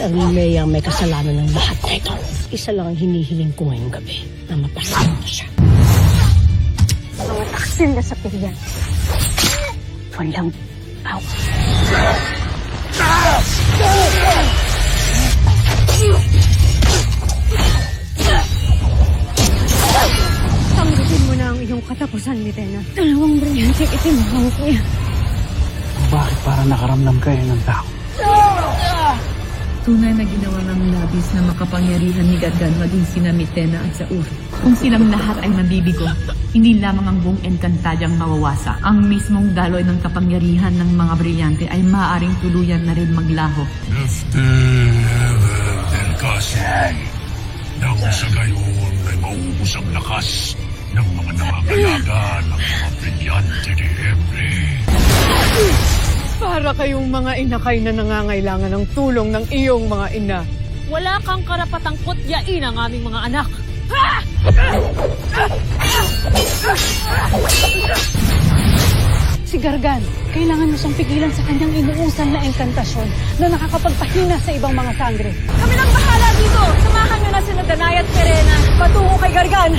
Lea ang may kasalanan ng lahat na ito. Isa lang ang hinihiling ko ngayong gabi, na mapasama na siya. Mga taksil na sa pilihan. Walang awa. Tanggapin mo na ang iyong katapusan, Mitena. Dalawang brilyante itinahawak niya. Bakit para nakaramdam kayo ng tao? Tunay na ginawa ng labis na makapangyarihan ni Gargan maging sina Mitena at Saur. Kung silang lahat ay mabibigo, hindi lamang ang buong Encantadyang mawawasa. Ang mismong daloy ng kapangyarihan ng mga brilyante ay maaaring tuluyan na rin maglaho. Nang sa gayon ay maubos ang lakas ng mga nangangalaga ng mga brilyante ni Emre. Para kayong mga inakay na nangangailangan ng tulong ng iyong mga ina. Wala kang karapatang kutyain ang aming mga anak. Si Gargan, kailangan mo siyang pigilan sa kanyang inuusan na engkantasyon na nakakapagpahina sa ibang mga sangre. Kami nang bahala dito! Samahan niyo na sila Danay at Serena. Patungo kay Gargan!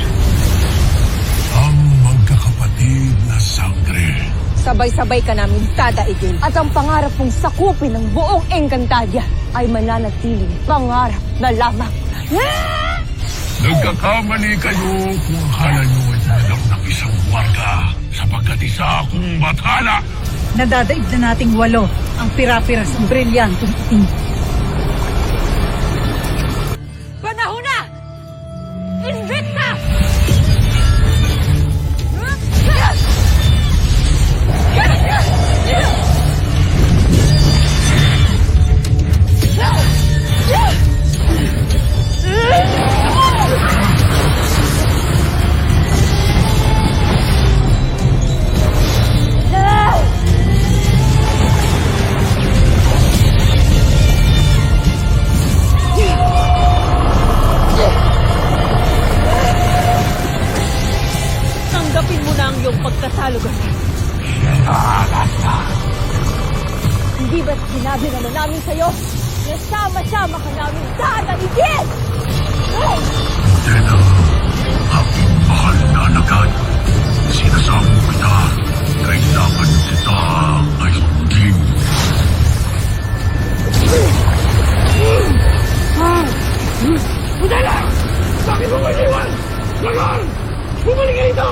Ang magkakapatid na sangre. Sabay-sabay ka namin tadaigin. At ang pangarap mong sakupin ng buong Encantadia ay mananatiling pangarap na lamang. Nagkakamali kayo kung akala nyo ay anak ng isang warga sapagkat isa akong bathala. Nadadaig na nating 8 ang pira-piras ng brilyanteng itim. Panahon na! Invicta! Tanggapin mo na ang iyong pagkatalo, Gargan. Hindi ba't sinabi naman namin sa'yo na sama-sama ka namin tadaigin? Tena, aking mahal na alagad. Sinasamo kita, kailangan kita ay sundin. Budala! Bakit mo maliwan? Ganon! Bumalik ka dito!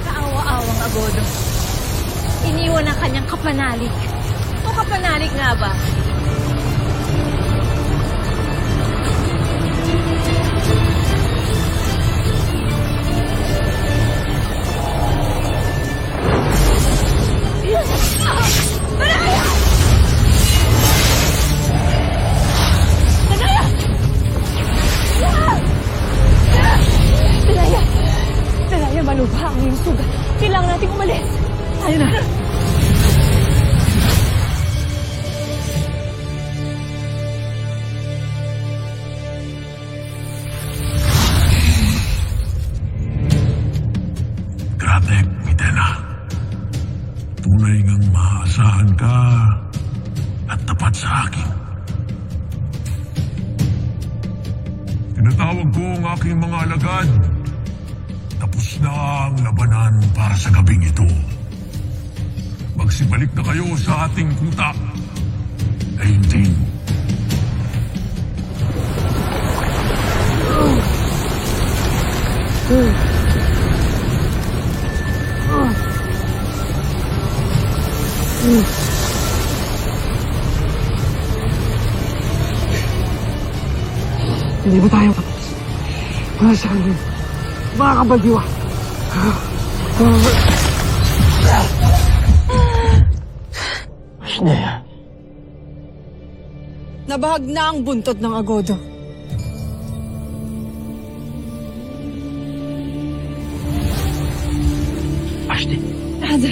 Kaawa-awang Agodo. Iniwan ang kanyang kapanalik. O kapanalik nga ba? Dalaya, malubha ang iyong sugat. Kailangan nating umalis. Tayo na! Grabe, Mitena. Tunay ngang maaasahan ka at tapat sa akin. Tinatawag ko ang aking mga alagad. Tapos na ang labanan para sa gabing ito. Magsibalik na kayo sa ating kuta. 18. Hindi ba tayo tapos? Wala sa kanila. Mga kabaldiwa. Ashnea. Nabahag na ang buntot ng Agodo. Ashti. Ada.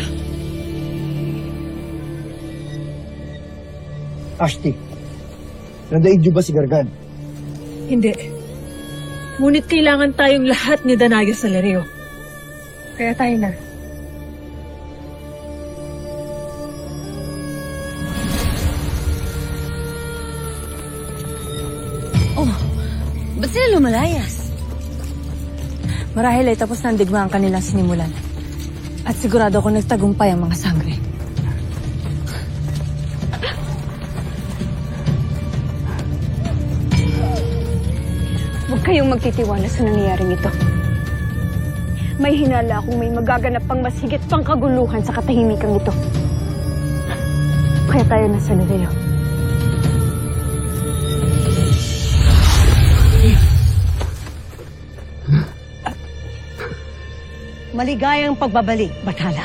Ashti, nadaig niyo ba si Gargan? Hindi. Ngunit kailangan tayong lahat ni Danaya sa Lereo. Kaya tayo na. Himalayas. Marahil ay tapos na ang digma ang kanilang sinimulan. At sigurado ako nagtagumpay ang mga sangre. Huwag kayong magtitiwala sa nangyayaring ito. May hinala akong may magaganap pang mas higit pang kaguluhan sa katahimikan ito. Kaya tayo nasa Loreo. Maligayang pagbabalik, Bathala.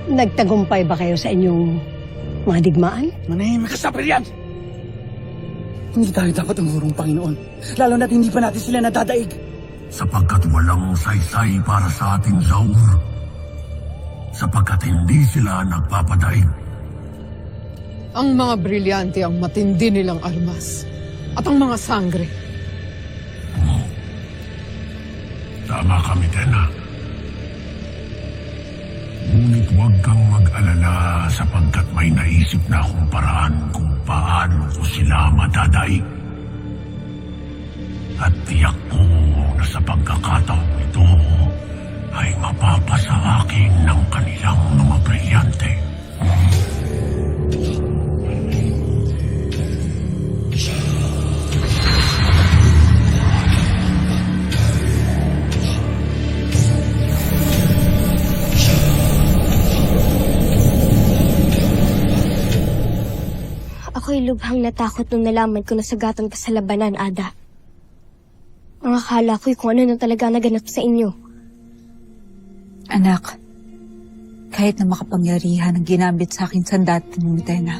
Nagtagumpay ba kayo sa inyong mga digmaan? Manahimik ka sa Brilliant! Hindi tayo dapat umurong, Panginoon. Lalo na't hindi pa natin sila nadadaig. Sapagkat walang saysay para sa ating Zaur. Sapagkat hindi sila nagpapadaig. Ang mga brilyante ang matindi nilang armas. At ang mga sangre. Tama kami, Tena. Ngunit huwag kang mag-alala sapagkat may naisip na akong paraan kung paano ko sila madadaig. At tiyak ko na sa pagkakataong ito ay mapapasa akin ng kanilang mga brilyante. Ako'y lubhang natakot nung nalaman ko na sagatan ka sa labanan, Ada. Ang akala ko'y kung ano na talaga naganap sa inyo. Anak, kahit na makapangyarihan ang ginamit sa akin sa dati ng Tena,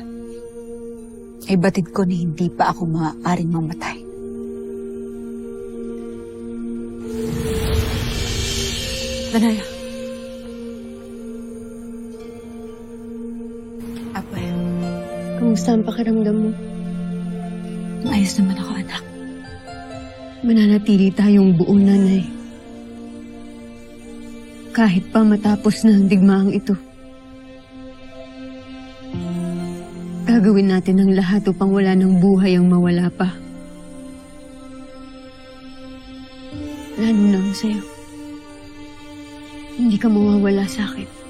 ay batid ko na hindi pa ako maaaring mamatay. Danaya, Apay, Kamusta ang pakiramdam mo? maayos naman ako, anak. Mananatili tayong buo, nanay. Kahit pa matapos na ang digmaang ito. Gagawin natin ang lahat upang wala ng buhay ang mawala pa. Lalo na ang sa'yo. Hindi ka mawawala sa akin.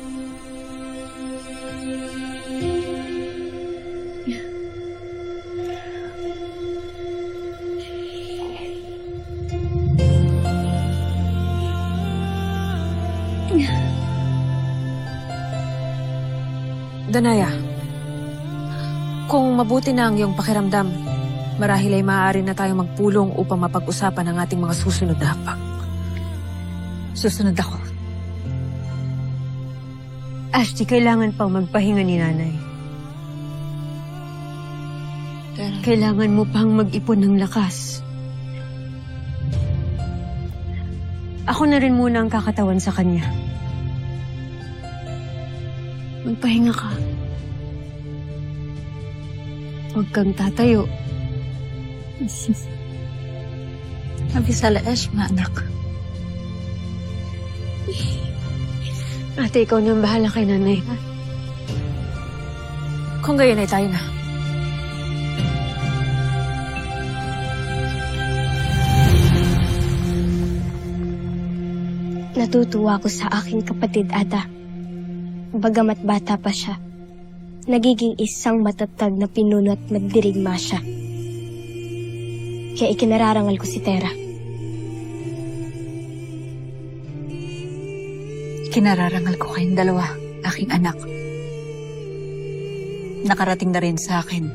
Danaya, kung mabuti na ang iyong pakiramdam, marahil ay maaari na tayong magpulong upang mapag-usapan ang ating mga susunod na hakbang. Susunod ako. Ashti, kailangan pang magpahinga ni nanay. Kailangan mo pang mag-ipon ng lakas. Ako na rin muna ang kakatawan sa kanya. Magpahinga ka. Huwag kang tatayo. Abisala Eshma, anak. Ate, ikaw na ang bahala kay nanay. Kung gayon ay tayo na. Natutuwa ko sa aking kapatid, Ada. Bagamat bata pa siya, nagiging isang matatag na pinuno at magdirigma siya. Kaya ikinararangal ko si Tera. Kinararangal ko kayong dalawa, aking anak. Nakarating na rin sa akin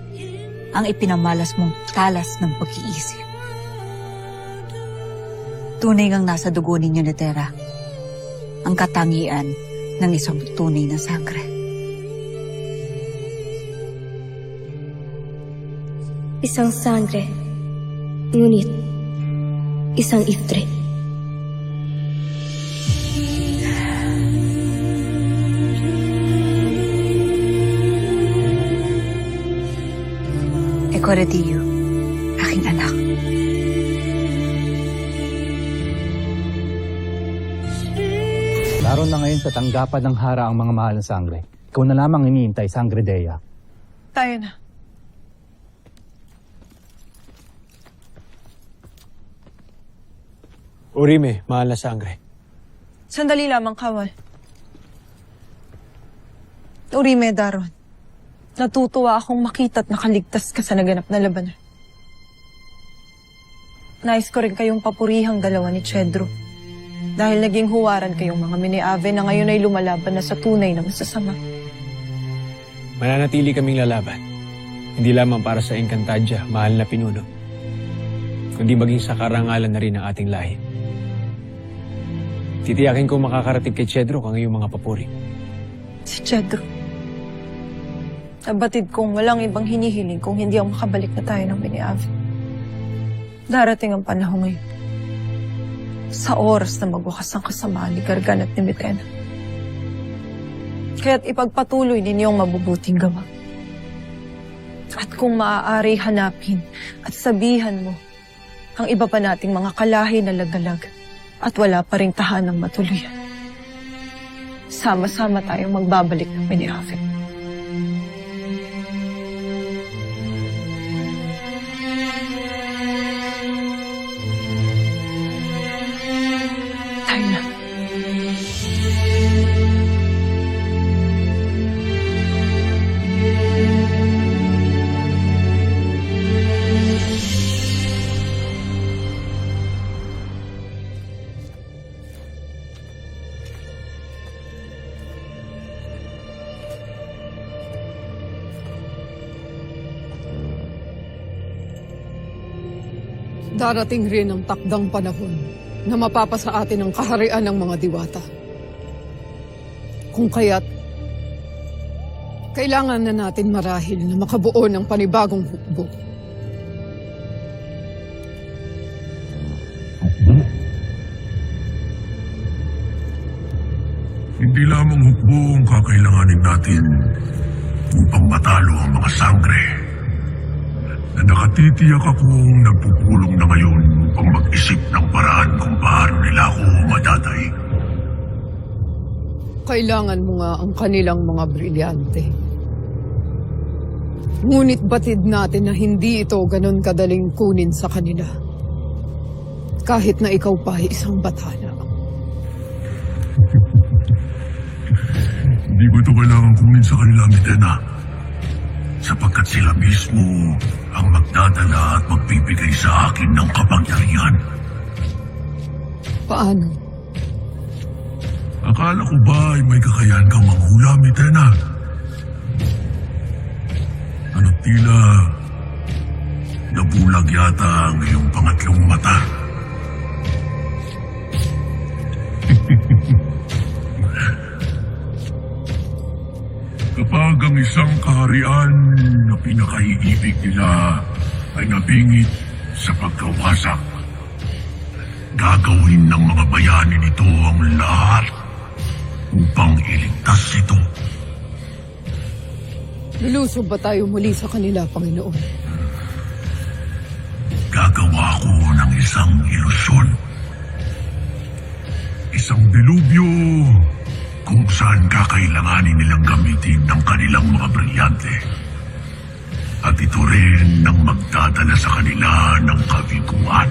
ang ipinamalas mong talas ng pag-iisip. Tunay ngang nasa dugo ninyo ni Tera ang katangian ng isang tunay na sangre. Isang sangre, ngunit isang ifrit. Ekorediyo, aking anak. Naroon na ngayon sa tanggapan ng hara ang mga mahal na sangre. Ikaw na lamang iniintay, Sangre Dea. Tayo na. Orime, mahal na sangre. Sandali lamang, Kawal. Urime, Daron. Natutuwa akong makita't nakaligtas ka sa naganap na labanan. Nais ko rin kayong papurihang dalawa ni Chedro. Dahil naging huwaran kayong mga mini-ave na ngayon ay lumalaban na sa tunay na masasama. Mananatili kaming lalaban. Hindi lamang para sa Encantadia, mahal na pinuno, kundi maging sa karangalan na rin ng ating lahi. Titiyakin ko makakarating kay Chedro kang iyong mga papuri. Si Chedro. Nabatid kong walang ibang hinihiling kung hindi ang makabalik na tayo ng mini-ave. Darating ang panahon ngayon. Sa oras na magwakas ang kasamaan ni Gargan at ni Mitena. Kaya't ipagpatuloy ninyong mabubuting gawa. At kung maaari hanapin at sabihan mo ang iba pa nating mga kalahi na lagalag at wala pa ring tahanang matuluyan. Sama-sama tayong magbabalik ng mini-ave. Tayo na. Darating rin ang takdang panahon na mapapasa atin ang kaharian ng mga diwata. Kung kaya't, kailangan na natin marahil na makabuo ng panibagong hukbo. Hindi lamang hukbo ang kakailanganin natin upang matalo ang mga sangre. Na nakatitiyak akong nagpupulong na ngayon upang mag-isip ng paraan kung paano nila ako madadaig. Kailangan mo nga ang kanilang mga brilyante. Ngunit batid natin na hindi ito ganun kadaling kunin sa kanila. Kahit na ikaw pa ay isang batala. Hindi ko ito kailangan kunin sa kanila, Mitena. Sapagkat sila mismo ang magdadala at magbibigay sa akin ng kapangyarihan. Paano? Akala ko ba ay may kakayahan kang manghula, Mitena? Ano tila nabulag yata ang iyong pangatlong mata. Kapag ang isang kaharian na pinakaiibig nila ay nabingit sa pagkawasak, gagawin ng mga bayani nito ang lahat upang iligtas ito. Lulusob ba tayo muli sa kanila, Panginoon? Gagawa ko ng isang ilusyon. Isang dilubyo kung saan kakailanganin nilang gamitin ng kanilang mga brilyante. At ito rin ang magdadala sa kanila ng kabiguan.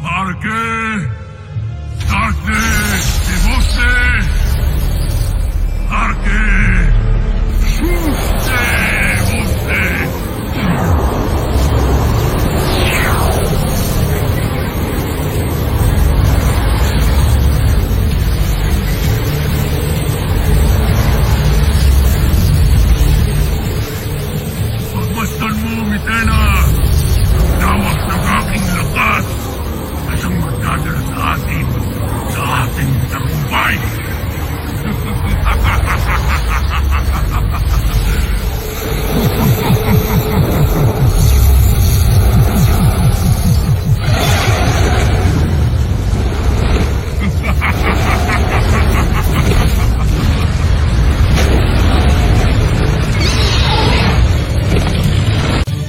Arke! Arke! Demose! Arke! Suste! Moste! Pagmasdan mo, Mitena! Tawag ng aking lakas at ang magdadala sa atin sa ating tagumpay!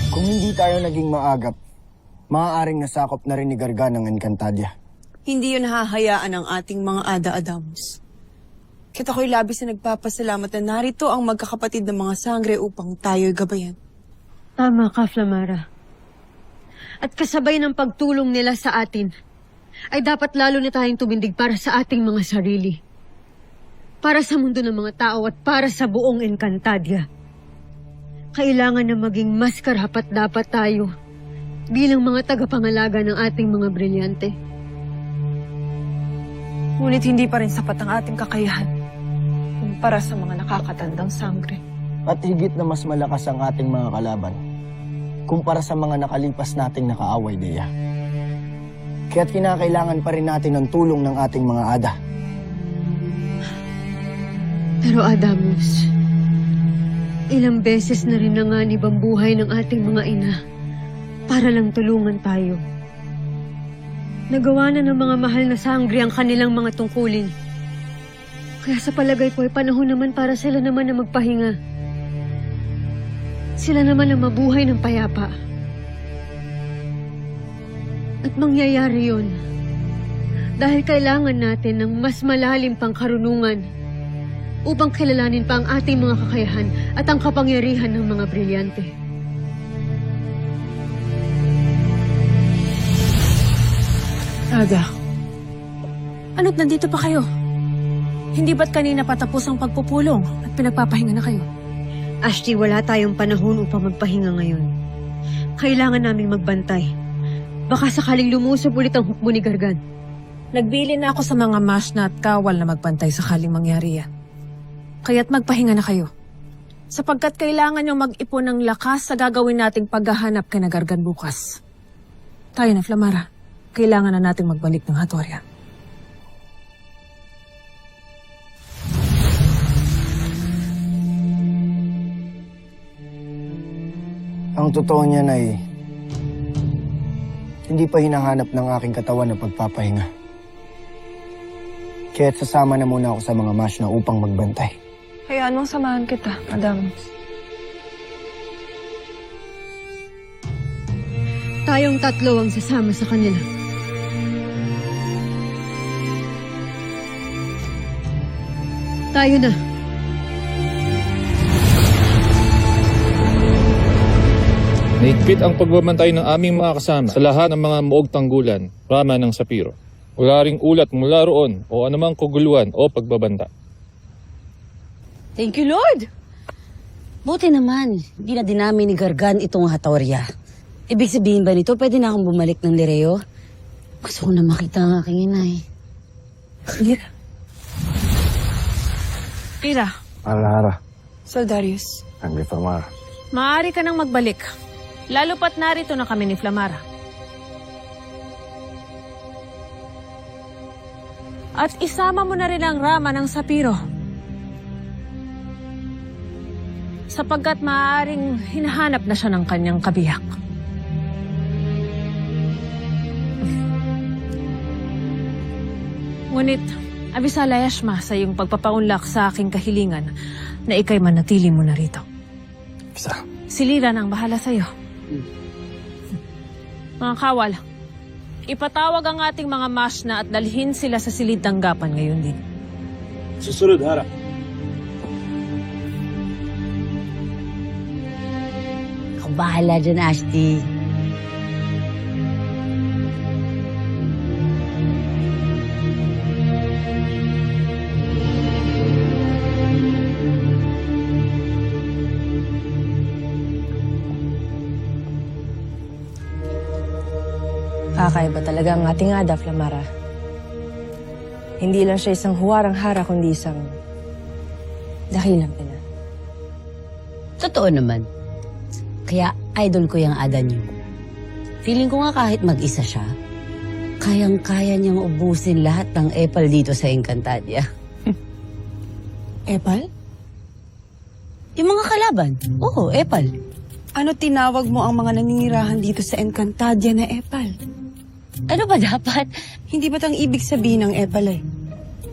Kung hindi tayo naging maagap, maaaring nasakop na rin ni Gargan ang Encantadia. Hindi yun hahayaan ng ating mga Ada Adams. Kaya ako'y labis na nagpapasalamat na narito ang magkakapatid ng mga sangre upang tayo'y gabayan. Tama ka, Flamara. At kasabay ng pagtulong nila sa atin, ay dapat lalo na tayong tumindig para sa ating mga sarili. Para sa mundo ng mga tao at para sa buong Encantadia. Kailangan na maging mas karapat-dapat tayo bilang mga tagapangalaga ng ating mga brilyante. Ngunit hindi pa rin sapat ang ating kakayahan para sa mga nakakatandang sangre. At higit na mas malakas ang ating mga kalaban kumpara sa mga nakalipas nating nakaaway, Dea. Kaya't kinakailangan pa rin natin ng tulong ng ating mga ada. Pero Adamus, ilang beses na rin nanganib ang buhay ng ating mga ina para lang tulungan tayo. Nagawa na ng mga mahal na sangre ang kanilang mga tungkulin. Kaya sa palagay ko ay panahon naman para sila naman na magpahinga. Sila naman ang mabuhay ng payapa. At mangyayari yun dahil kailangan natin ng mas malalim pang karunungan upang kilalanin pa ang ating mga kakayahan at ang kapangyarihan ng mga brilyante. Ada, ano't nandito pa kayo? Hindi ba't kanina patapos ang pagpupulong at pinagpapahinga na kayo? Ashti, wala tayong panahon upang magpahinga ngayon. Kailangan naming magbantay. Baka sakaling lumusob ulit ang hukbo ni Gargan. Nagbili na ako sa mga masna at kawal na magbantay sakaling mangyari yan. Kaya't magpahinga na kayo. Sapagkat kailangan niyong mag-ipon ng lakas sa gagawin nating paghahanap kay Gargan bukas. Tayo na, Flamara. Kailangan na nating magbalik ng Hatoria. Ang totoo niyan ay hindi pa hinahanap ng aking katawan ng pagpapahinga. Kaya't sasama na muna ako sa mga masna upang magbantay. Hayaan mong samahan kita, Adamus. Tayong tatlo ang sasama sa kanila. Tayo na. Naigpit ang pagbabantay ng aming mga kasama sa lahat ng mga muog tanggulan, rama ng Sapiro. Wala ring ulat mula roon o anumang kaguluhan o pagbabanta. Thank you, Lord! Buti naman, hindi na dinami ni Gargan itong Hatoria. Ibig sabihin ba nito, pwede na akong bumalik ng Lireo? Gusto ko na makita ang aking inay. Kira, Alhara, Soldarius. ang reformar. maaari ka nang magbalik. Lalo pat narito na kami ni Flamara. At isama mo na rin ang rama ng Sapiro. Sapagkat maaaring hinahanap na siya ng kanyang kabiyak. Ngunit, abisala Yashma sa iyong pagpapaunlak sa aking kahilingan na ikay manatili mo na rito. Si Lira nang bahala sa'yo. Mga kawal, ipatawag ang ating mga masna at dalhin sila sa silid tanggapan ngayon din. Susunod, Hara. Ako bahala dyan, Ashti. Kakaiba talaga ang ating Ada, Flamara. Hindi lang siya isang huwarang hara, kundi isang dakilang ina. Totoo naman. Kaya idol ko yung Ada niyo. Feeling ko nga kahit mag-isa siya, kayang-kaya niyang ubusin lahat ng epal dito sa Encantadia. Epal? Yung mga kalaban. Oo, epal. Ano tinawag mo ang mga naninirahan dito sa Encantadia na epal? Ano ba dapat? Hindi ba't ang ibig sabihin ng epal eh?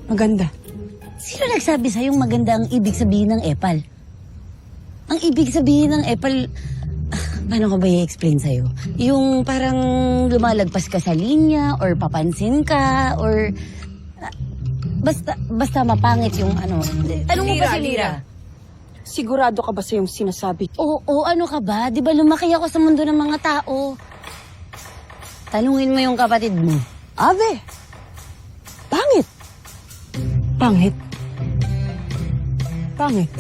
Maganda. Sino nagsabi sa'yong maganda ang ibig sabihin ng epal? Ang ibig sabihin ng epal, paano ko ba i-explain sa'yo? Yung parang lumalagpas ka sa linya, or papansin ka, or basta mapangit yung ano. Tanong mo ba si Lira? Sigurado ka ba sa iyong sinasabi? Oo, ano ka ba? Di ba lumaki ako sa mundo ng mga tao? Tanungin mo yung kapatid mo. Ave! Pangit! Pangit? Pangit?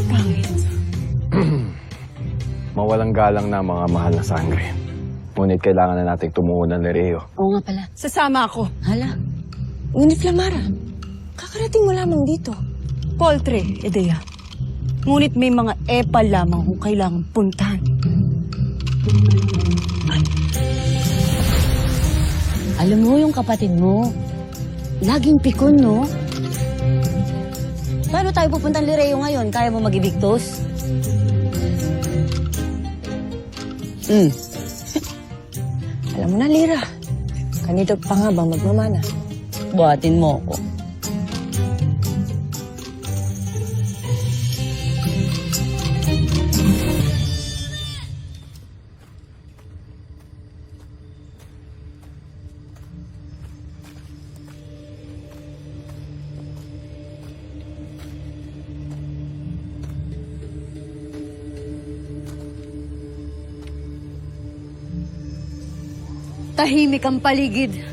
Pangit. Mawalang galang na mga mahal na sangre. Ngunit kailangan na nating tumuon ng Nereo. Oo nga pala. Sasama ako. Hala. Ngunit Flamara, kakarating mo lamang dito. Poltre, Edea. Ngunit may mga epal lamang kung kailangan puntahan. Alam mo yung kapatid mo, laging pikon, no? Paano tayo pupuntang Lireo ngayon? Kaya mo mag-ibigtos? Alam mo na, Lira. Kanito pa nga ba magmamana? Buhatin mo ako. Tahimik ang paligid.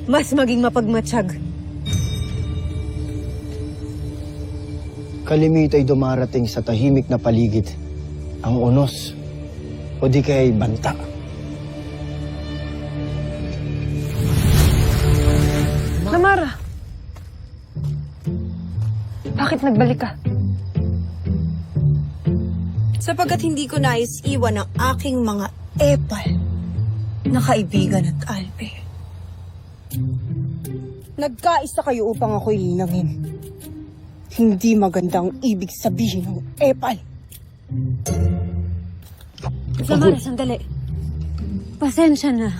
Mas maging mapagmatsyag. Kalimitay dumarating sa tahimik na paligid. Ang unos. O di kaya'y banta. Namara! Bakit nagbalik ka? Sapagkat hindi ko nais iwan ang aking mga epal na kaibigan at alpe. Nagkaisa kayo upang ako'y linangin. Hindi magandang ibig sabihin ng epal. Flamara, sandali. Pasensya na.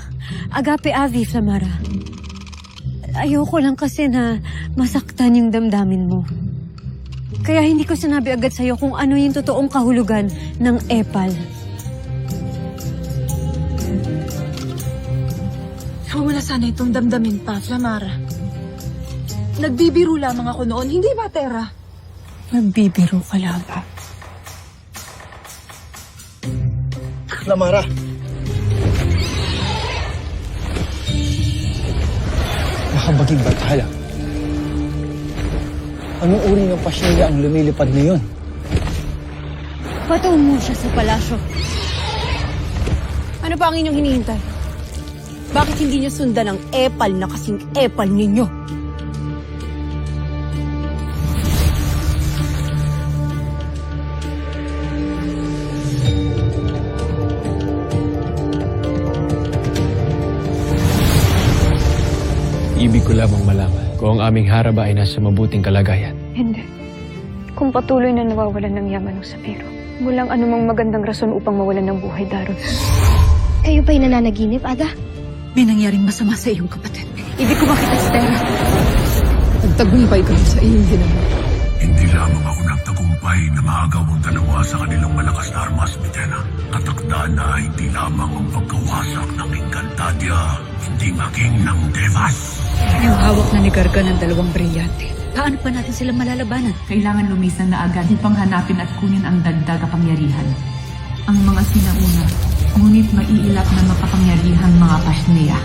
Agape Avi, Flamara. Ayoko lang kasi na masaktan yung damdamin mo. Kaya hindi ko sinabi agad sa'yo kung ano yung totoong kahulugan ng epal. Huwag mo na sana itong damdamin pa, Flamara. Nagbibiro lamang ako noon, hindi ba, Tera? Nagbibiro ka lamang. Flamara! Nakabaging bathala. Anong uri ng pasyenda ang lumilipad na yun? Patungo siya sa palasyo. Ano pa ang inyong hinihintay? Bakit hindi niyo sundan ang epal na kasing epal ninyo? Ibig ko lamang malaman kung ang aming haraba ay nasa mabuting kalagayan. Hindi. Kung patuloy na nawawalan ng yaman ng Sapiro, walang anumang magandang rason upang mawalan ng buhay, Daron. Kayo ba'y nananaginip, Ada? May nangyaring masama sa iyong kapatid. Hindi ko makita si Tera. Nagtagumpay ka sa iyong ginawa. Hindi lamang ako nagtagumpay na maagaw ang dalawa sa kanilang malakas na armas, Mitena. Katakdaan na hindi lamang ang pagkawasak ng Encantadia, hindi maging ng Devas. Yung hawak na ni Gargan ng dalawang brilyante. Paano pa natin sila malalabanan? Kailangan lumisan na agad upang hanapin at kunin ang dagdag kapangyarihan. Ang mga sinauna, ngunit maiilap na makapangyarihang mga Pashnea.